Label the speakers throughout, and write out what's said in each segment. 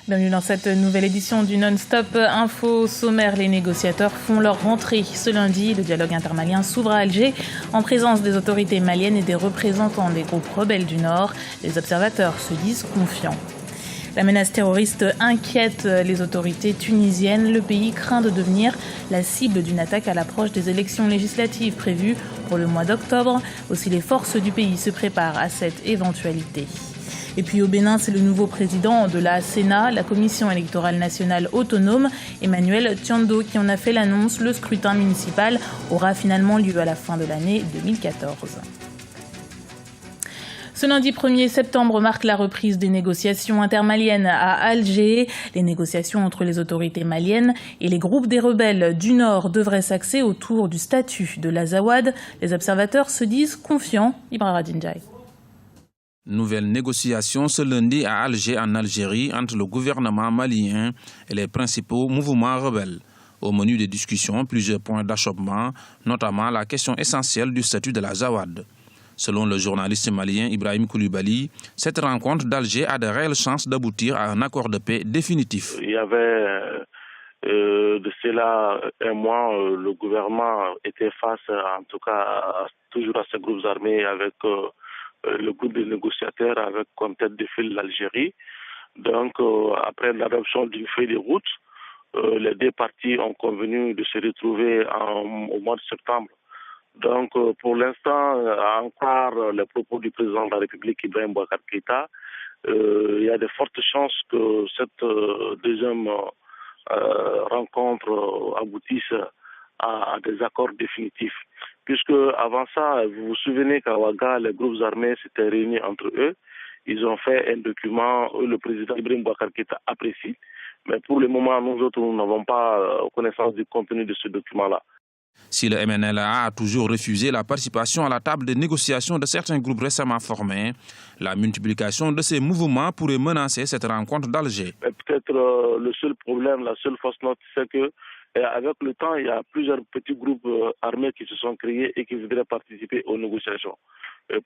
Speaker 1: Bienvenue dans cette nouvelle édition du Non-Stop Info. Sommaire, les négociateurs font leur rentrée. Ce lundi, le dialogue intermalien s'ouvre à Alger en présence des autorités maliennes et des représentants des groupes rebelles du Nord. Les observateurs se disent confiants. La menace terroriste inquiète les autorités tunisiennes. Le pays craint de devenir la cible d'une attaque à l'approche des élections législatives prévues pour le mois d'octobre. Aussi, les forces du pays se préparent à cette éventualité. Et puis au Bénin, c'est le nouveau président de la CENA, la Commission électorale nationale autonome, Emmanuel Tiondo, qui en a fait l'annonce. Le scrutin municipal aura finalement lieu à la fin de l'année 2014. Ce lundi 1er septembre marque la reprise des négociations intermaliennes à Alger. Les négociations entre les autorités maliennes et les groupes des rebelles du Nord devraient s'axer autour du statut de l'Azawad. Les observateurs se disent confiants. Ibrahima Dinjai.
Speaker 2: Nouvelle négociation ce lundi à Alger, en Algérie, entre le gouvernement malien et les principaux mouvements rebelles. Au menu des discussions, plusieurs points d'achoppement, notamment la question essentielle du statut de l'Azawad. Selon le journaliste malien Ibrahim Koulibaly, cette rencontre d'Alger a de réelles chances d'aboutir à un accord de paix définitif.
Speaker 3: Il y avait de cela un mois, le gouvernement était face, en tout cas, toujours à ces groupes armés avec le groupe de négociateurs avec comme tête de file l'Algérie. Donc, après l'adoption d'une feuille de route, les deux parties ont convenu de se retrouver au mois de septembre. Donc, pour l'instant, encore les propos du président de la République, Ibrahim Boubacar Keïta, il y a de fortes chances que cette deuxième rencontre aboutisse à des accords définitifs. Puisque avant ça, vous vous souvenez qu'à Ouaga, les groupes armés s'étaient réunis entre eux. Ils ont fait un document, le président Ibrahim Boubacar Keïta apprécie. Mais pour le moment, nous autres, nous n'avons pas connaissance du contenu de ce document-là.
Speaker 2: Si le MNLA a toujours refusé la participation à la table de négociation de certains groupes récemment formés, la multiplication de ces mouvements pourrait menacer cette rencontre d'Alger.
Speaker 3: Peut-être le seul problème, la seule fausse note, c'est que avec le temps, il y a plusieurs petits groupes armés qui se sont créés et qui voudraient participer aux négociations.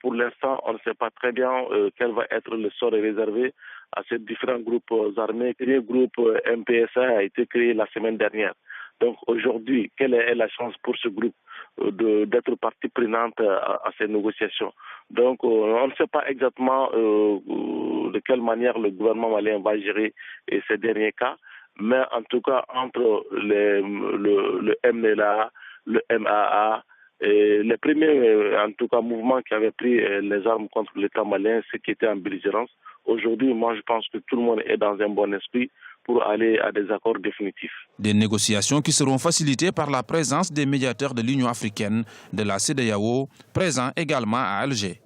Speaker 3: Pour l'instant, on ne sait pas très bien quel va être le sort réservé à ces différents groupes armés. Le groupe MPSA a été créé la semaine dernière. Donc aujourd'hui, quelle est la chance pour ce groupe d'être partie prenante à ces négociations? Donc on ne sait pas exactement de quelle manière le gouvernement malien va gérer ces derniers cas, mais en tout cas entre le MNLA, le MAA, et les premiers en tout cas mouvements qui avaient pris les armes contre l'État malien, ceux qui étaient en belligérance, aujourd'hui moi je pense que tout le monde est dans un bon esprit pour aller à des accords définitifs.
Speaker 2: Des négociations qui seront facilitées par la présence des médiateurs de l'Union africaine, de la CEDEAO, présents également à Alger.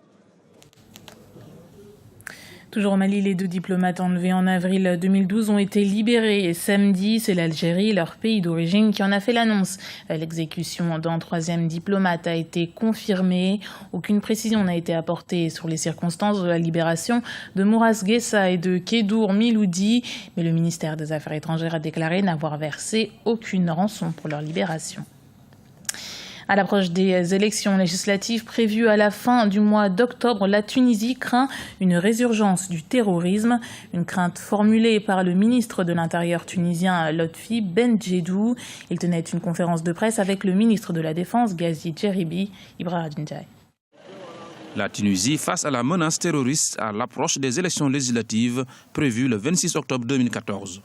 Speaker 1: Toujours au Mali, les 2 diplomates enlevés en avril 2012 ont été libérés. Et samedi, c'est l'Algérie, leur pays d'origine, qui en a fait l'annonce. L'exécution d'un 3e diplomate a été confirmée. Aucune précision n'a été apportée sur les circonstances de la libération de Mouraz Guessa et de Kedour Miloudi. Mais le ministère des Affaires étrangères a déclaré n'avoir versé aucune rançon pour leur libération. À l'approche des élections législatives prévues à la fin du mois d'octobre, la Tunisie craint une résurgence du terrorisme. Une crainte formulée par le ministre de l'Intérieur tunisien Lotfi Bendjedou. Il tenait une conférence de presse avec le ministre de la Défense Ghazi Djeribi. Ibrahima Dinjai.
Speaker 2: La Tunisie face à la menace terroriste à l'approche des élections législatives prévues le 26 octobre 2014.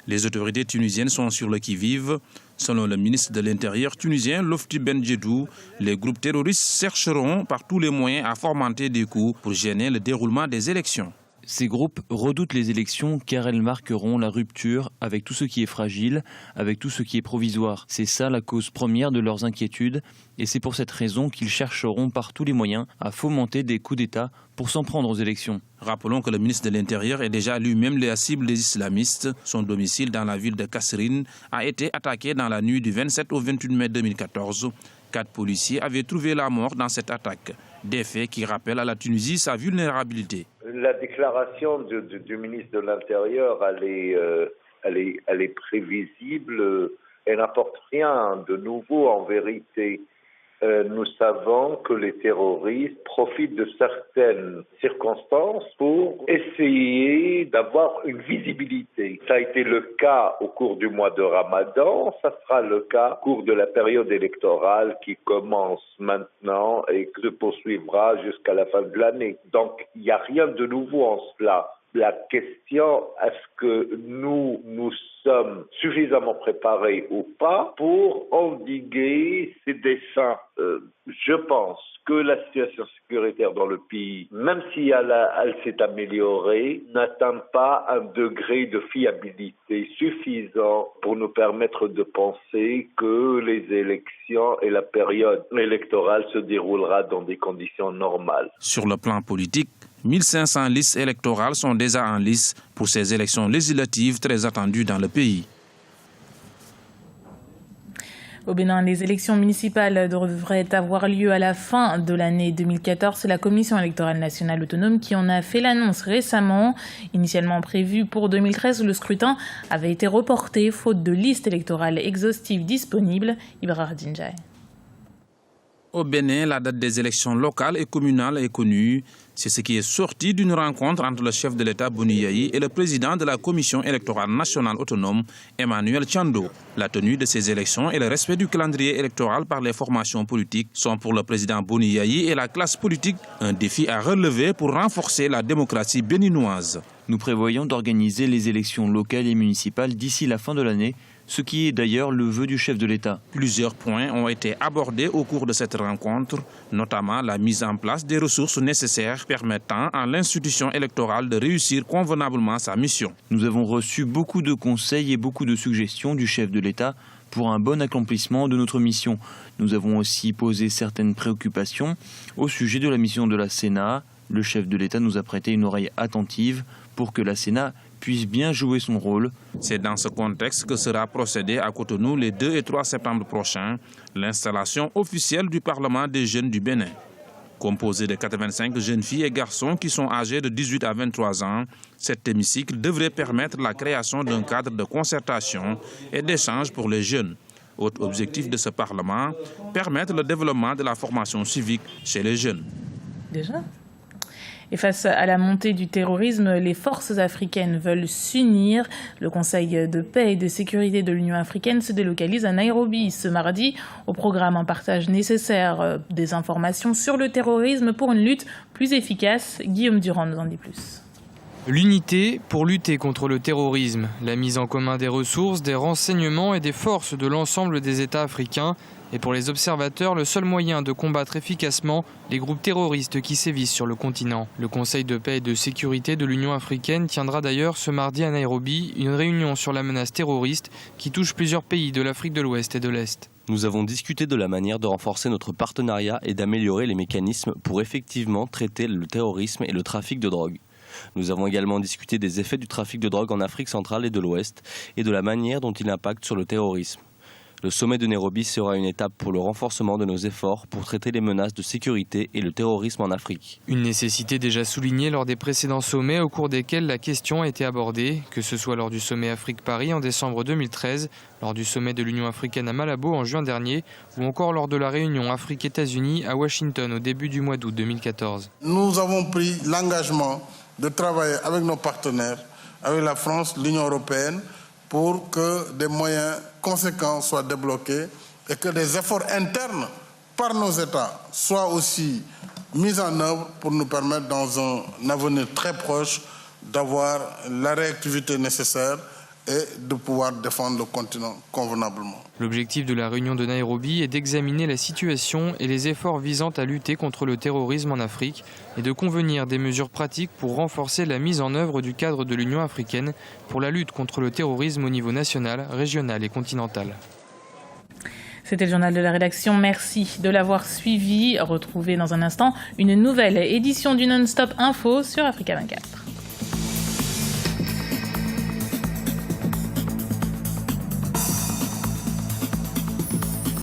Speaker 2: Les autorités tunisiennes sont sur le qui-vive. Selon le ministre de l'Intérieur tunisien, Lotfi Bendjedou, les groupes terroristes chercheront par tous les moyens à fomenter des coups pour gêner le déroulement des élections.
Speaker 4: Ces groupes redoutent les élections car elles marqueront la rupture avec tout ce qui est fragile, avec tout ce qui est provisoire. C'est ça la cause première de leurs inquiétudes et c'est pour cette raison qu'ils chercheront par tous les moyens à fomenter des coups d'État pour s'en prendre aux élections.
Speaker 2: Rappelons que le ministre de l'Intérieur est déjà lui-même la cible des islamistes. Son domicile dans la ville de Kasserine a été attaqué dans la nuit du 27 au 28 mai 2014. 4 policiers avaient trouvé la mort dans cette attaque. Des faits qui rappellent à la Tunisie sa vulnérabilité.
Speaker 5: La déclaration du ministre de l'Intérieur, elle est prévisible, elle n'apporte rien de nouveau en vérité. nous savons que les terroristes profitent de certaines circonstances pour essayer d'avoir une visibilité. Ça a été le cas au cours du mois de Ramadan, ça sera le cas au cours de la période électorale qui commence maintenant et qui se poursuivra jusqu'à la fin de l'année. Donc, il n'y a rien de nouveau en cela. La question, est-ce que nous sommes suffisamment préparés ou pas pour endiguer ces desseins? Je pense que la situation sécuritaire dans le pays, même si elle s'est améliorée, n'atteint pas un degré de fiabilité suffisant pour nous permettre de penser que les élections et la période électorale se déroulera dans des conditions normales.
Speaker 2: Sur le plan politique, 1500 listes électorales sont déjà en lice pour ces élections législatives très attendues dans le pays.
Speaker 1: Au Bénin, les élections municipales devraient avoir lieu à la fin de l'année 2014. C'est la Commission électorale nationale autonome qui en a fait l'annonce récemment. Initialement prévu pour 2013, le scrutin avait été reporté faute de liste électorale exhaustive disponible. Ibrahim Dinjai.
Speaker 2: Au Bénin, la date des élections locales et communales est connue. C'est ce qui est sorti d'une rencontre entre le chef de l'État Boni Yayi et le président de la Commission électorale nationale autonome, Emmanuel Tchando. La tenue de ces élections et le respect du calendrier électoral par les formations politiques sont pour le président Boni Yayi et la classe politique un défi à relever pour renforcer la démocratie béninoise.
Speaker 4: Nous prévoyons d'organiser les élections locales et municipales d'ici la fin de l'année, ce qui est d'ailleurs le vœu du chef de l'État.
Speaker 2: Plusieurs points ont été abordés au cours de cette rencontre, notamment la mise en place des ressources nécessaires permettant à l'institution électorale de réussir convenablement sa mission.
Speaker 4: Nous avons reçu beaucoup de conseils et beaucoup de suggestions du chef de l'État pour un bon accomplissement de notre mission. Nous avons aussi posé certaines préoccupations au sujet de la mission de la Sénat. Le chef de l'État nous a prêté une oreille attentive pour que la Sénat puisse bien jouer son rôle.
Speaker 2: C'est dans ce contexte que sera procédé à Cotonou les 2 et 3 septembre prochains l'installation officielle du Parlement des jeunes du Bénin. Composé de 85 jeunes filles et garçons qui sont âgés de 18 à 23 ans, cet hémicycle devrait permettre la création d'un cadre de concertation et d'échange pour les jeunes. Autre objectif de ce Parlement, permettre le développement de la formation civique chez les jeunes.
Speaker 1: Déjà ? Et face à la montée du terrorisme, les forces africaines veulent s'unir. Le Conseil de paix et de sécurité de l'Union africaine se délocalise à Nairobi ce mardi. Au programme, un partage nécessaire des informations sur le terrorisme pour une lutte plus efficace. Guillaume Durand nous en dit plus.
Speaker 6: L'unité pour lutter contre le terrorisme, la mise en commun des ressources, des renseignements et des forces de l'ensemble des États africains est pour les observateurs le seul moyen de combattre efficacement les groupes terroristes qui sévissent sur le continent. Le Conseil de paix et de sécurité de l'Union africaine tiendra d'ailleurs ce mardi à Nairobi une réunion sur la menace terroriste qui touche plusieurs pays de l'Afrique de l'Ouest et de l'Est.
Speaker 7: Nous avons discuté de la manière de renforcer notre partenariat et d'améliorer les mécanismes pour effectivement traiter le terrorisme et le trafic de drogue. Nous avons également discuté des effets du trafic de drogue en Afrique centrale et de l'Ouest et de la manière dont il impacte sur le terrorisme. Le sommet de Nairobi sera une étape pour le renforcement de nos efforts pour traiter les menaces de sécurité et le terrorisme en Afrique.
Speaker 6: Une nécessité déjà soulignée lors des précédents sommets au cours desquels la question a été abordée, que ce soit lors du sommet Afrique-Paris en décembre 2013, lors du sommet de l'Union africaine à Malabo en juin dernier, ou encore lors de la réunion Afrique-États-Unis à Washington au début du mois d'août 2014.
Speaker 8: Nous avons pris l'engagement de travailler avec nos partenaires, avec la France, l'Union européenne, pour que des moyens conséquents soient débloqués et que des efforts internes par nos États soient aussi mis en œuvre pour nous permettre dans un avenir très proche d'avoir la réactivité nécessaire et de pouvoir défendre le continent convenablement.
Speaker 6: L'objectif de la réunion de Nairobi est d'examiner la situation et les efforts visant à lutter contre le terrorisme en Afrique et de convenir des mesures pratiques pour renforcer la mise en œuvre du cadre de l'Union africaine pour la lutte contre le terrorisme au niveau national, régional et continental.
Speaker 1: C'était le journal de la rédaction. Merci de l'avoir suivi. Retrouvez dans un instant une nouvelle édition du Non-Stop Info sur Africa 24.